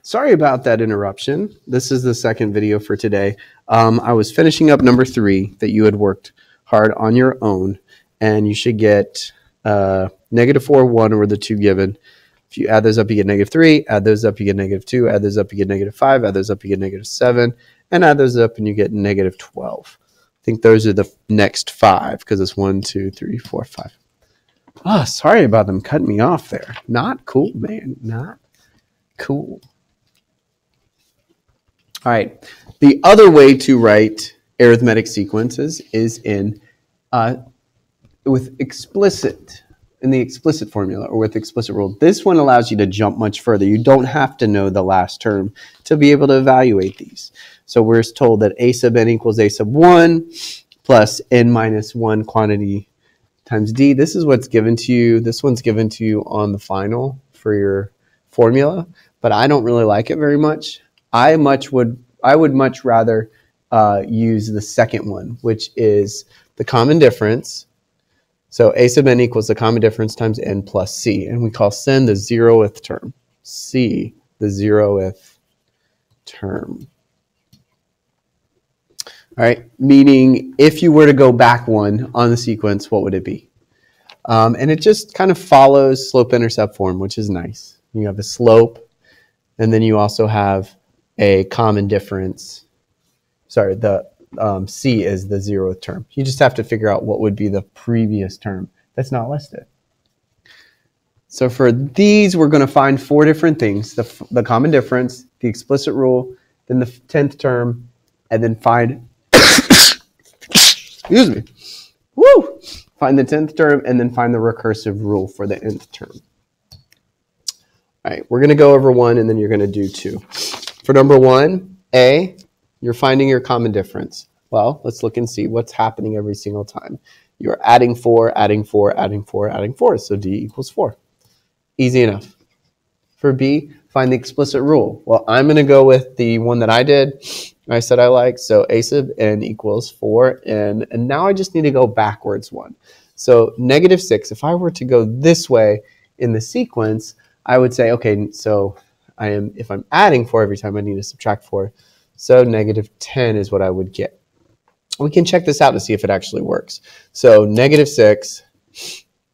Sorry about that interruption. This is the second video for today. I was finishing up number 3 that you had worked hard on your own, and you should get -4, 1 over the 2 given. If you add those up, you get -3. Add those up, you get -2. Add those up, you get -5. Add those up, you get -7. And add those up, and you get -12. I think those are the next 5 because it's 1, 2, 3, 4, 5. Oh, sorry about them cutting me off there. Not cool, man. Not cool. All right. The other way to write arithmetic sequences is in the explicit formula or with explicit rule. This one allows you to jump much further. You don't have to know the last term to be able to evaluate these. So we're told that a sub n equals a sub 1 plus n minus 1 quantity times d. This is what's given to you. This one's given to you on the final for your formula, but I don't really like it very much. I would much rather use the second one, which is the common difference. So a sub n equals the common difference times n plus c, and we call n the 0th term, c the 0th term. All right, meaning if you were to go back one on the sequence, what would it be? And it just kind of follows slope-intercept form, which is nice. You have a slope, and then you also have a common difference. Sorry, the c is the 0th term. You just have to figure out what would be the previous term that's not listed. So for these, we're going to find 4 different things: the common difference, the explicit rule, then the 10th term, and then find excuse me. Woo! Find the 10th term and then find the recursive rule for the nth term. All right, we're going to go over 1 and then you're going to do 2. For number 1, A, you're finding your common difference. Well, let's look and see what's happening every single time. You're adding 4, adding 4, adding 4, adding 4. So D equals 4. Easy enough. For B, find the explicit rule. Well, I'm going to go with the one that I did. I said I like. So a sub n equals 4n. And now I just need to go backwards 1. So -6. If I were to go this way in the sequence, I would say, okay, so if I'm adding 4 every time, I need to subtract 4. So -10 is what I would get. We can check this out to see if it actually works. So -6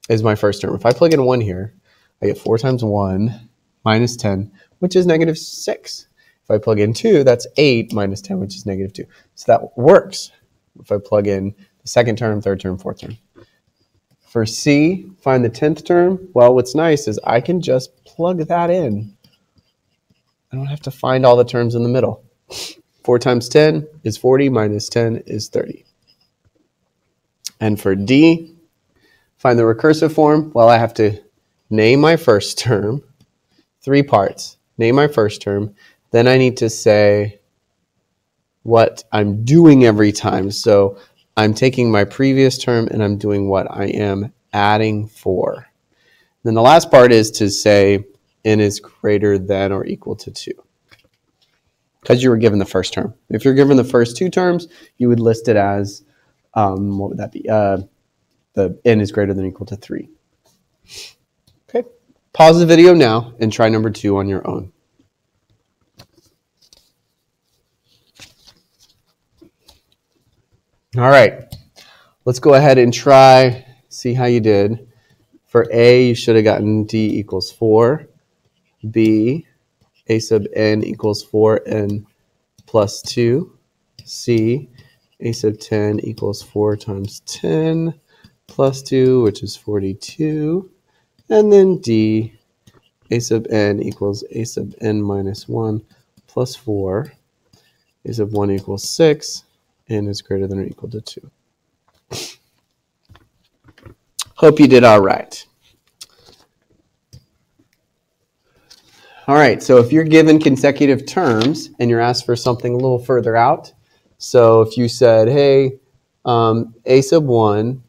is my first term. If I plug in 1 here, I get 4 times 1 minus 10, which is -6. If I plug in 2, that's 8 minus 10, which is -2. So that works. If I plug in the second term, third term, fourth term. For C, find the 10th term. Well, what's nice is I can just plug that in. I don't have to find all the terms in the middle. 4 times 10 is 40, minus 10 is 30. And for D, find the recursive form. Well, I have to name my first term, 3 parts. Name my first term. Then I need to say what I'm doing every time. So I'm taking my previous term and I'm doing what I am adding for. Then the last part is to say n is greater than or equal to 2. Because you were given the first term. If you're given the first 2 terms, you would list it as, what would that be? The n is greater than or equal to 3. Okay. Pause the video now and try number 2 on your own. All right, let's go ahead and try, see how you did. For A, you should have gotten D equals 4. B, a sub n equals 4n plus 2. C, a sub 10 equals 4 times 10 plus 2, which is 42. And then D, a sub n equals a sub n minus 1 plus 4. A sub 1 equals 6. N is greater than or equal to 2. Hope you did all right. All right, so if you're given consecutive terms and you're asked for something a little further out, so if you said, hey, a sub 1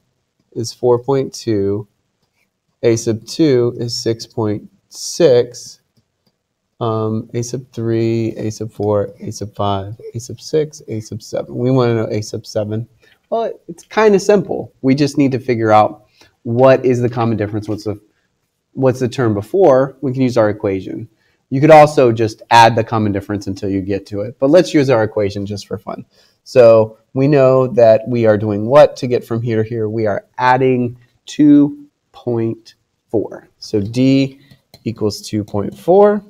is 4.2, a sub 2 is 6.6, a sub 3, a sub 4, a sub 5, a sub 6, a sub 7. We want to know a sub 7. Well, it's kind of simple. We just need to figure out what is the common difference. What's the term before? We can use our equation. You could also just add the common difference until you get to it. But let's use our equation just for fun. So we know that we are doing what to get from here to here? We are adding 2.4. So D equals 2.4.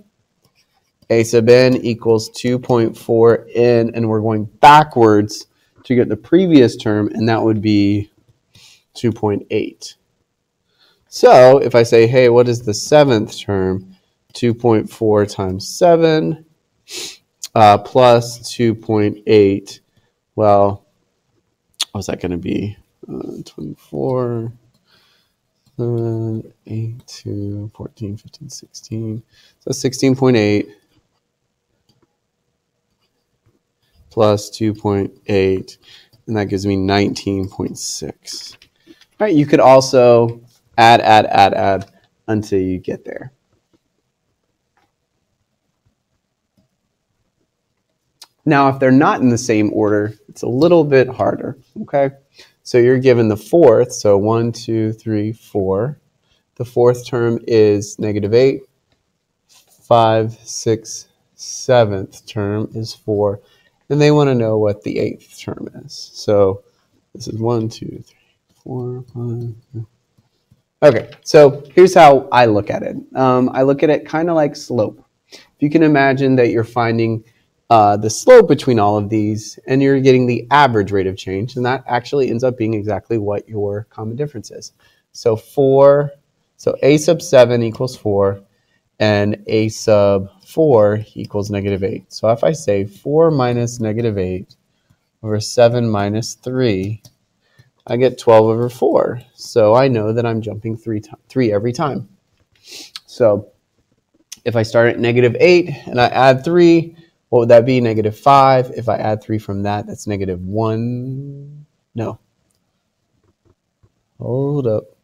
A sub n equals 2.4n, and we're going backwards to get the previous term, and that would be 2.8. So if I say, hey, what is the seventh term? 2.4 times 7 plus 2.8. Well, what's that going to be? 24, 8, 2, 14, 15, 16. So 16.8 plus 2.8, and that gives me 19.6. All right, you could also add until you get there. Now, if they're not in the same order, it's a little bit harder, okay? So you're given the fourth, so 1, 2, 3, 4. The fourth term is -8. 5, 6, 7th term is 4. And they want to know what the 8th term is. So this is 1, 2, 3, 4, 5. Okay, so here's how I look at it. I look at it kind of like slope. If you can imagine that you're finding the slope between all of these, and you're getting the average rate of change, and that actually ends up being exactly what your common difference is. So a sub 7 equals 4, and a sub 4 equals -8. So if I say 4 minus -8 over 7 minus 3, I get 12 over 4. So I know that I'm jumping 3 every time. So if I start at -8 and I add 3, what would that be? -5. If I add 3 from that, that's -1. No. Hold up.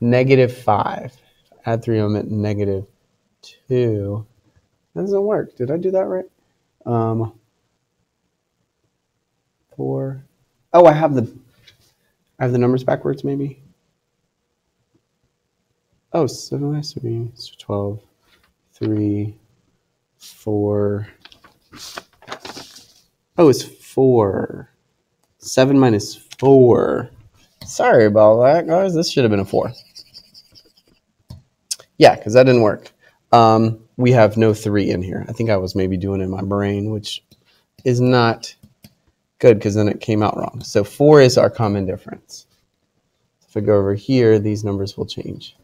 -5. Add 3, I'm at -2. That doesn't work. Did I do that right? 4. Oh, I have the numbers backwards, maybe. Oh, 7 minus 3 is 12. 3, 4. Oh, it's 4. 7 minus 4. Sorry about that, guys. This should have been a 4. Yeah, because that didn't work. We have no 3 in here. I think I was maybe doing it in my brain, which is not good because then it came out wrong. So 4 is our common difference. If I go over here, these numbers will change.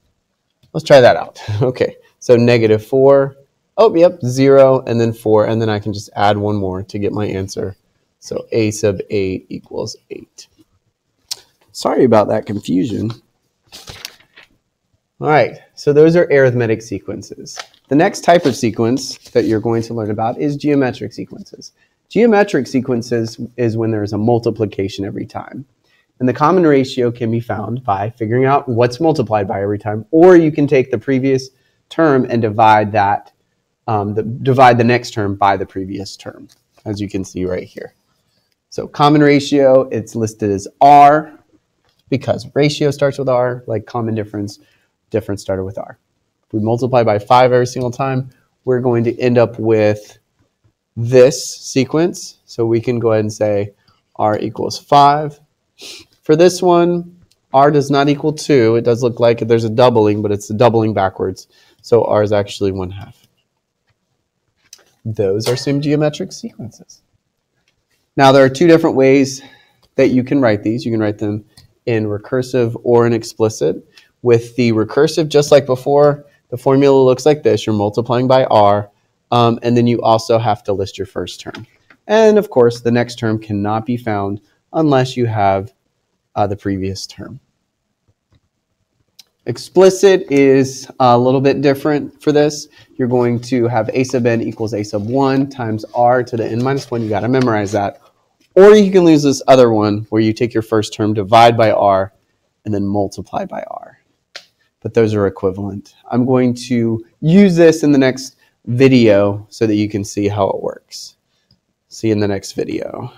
Let's try that out. Okay, so -4. Oh, yep, 0, and then 4, and then I can just add one more to get my answer. So a sub 8 equals 8. Sorry about that confusion. All right, so those are arithmetic sequences. The next type of sequence that you're going to learn about is geometric sequences. Geometric sequences is when there's a multiplication every time. And the common ratio can be found by figuring out what's multiplied by every time, or you can take the previous term and divide that, divide the next term by the previous term, as you can see right here. So common ratio, it's listed as R because ratio starts with R, like common difference started with R. If we multiply by 5 every single time, we're going to end up with this sequence. So we can go ahead and say R equals 5. For this one, R does not equal 2. It does look like there's a doubling, but it's a doubling backwards. So R is actually 1/2. Those are some geometric sequences. Now, there are two different ways that you can write these. You can write them in recursive or in explicit. With the recursive, just like before, the formula looks like this. You're multiplying by R, and then you also have to list your first term. And, of course, the next term cannot be found unless you have the previous term. Explicit is a little bit different for this. You're going to have a sub n equals a sub 1 times r to the n minus 1. You got to memorize that. Or you can use this other one where you take your first term, divide by r, and then multiply by r. But those are equivalent. I'm going to use this in the next video so that you can see how it works. See you in the next video.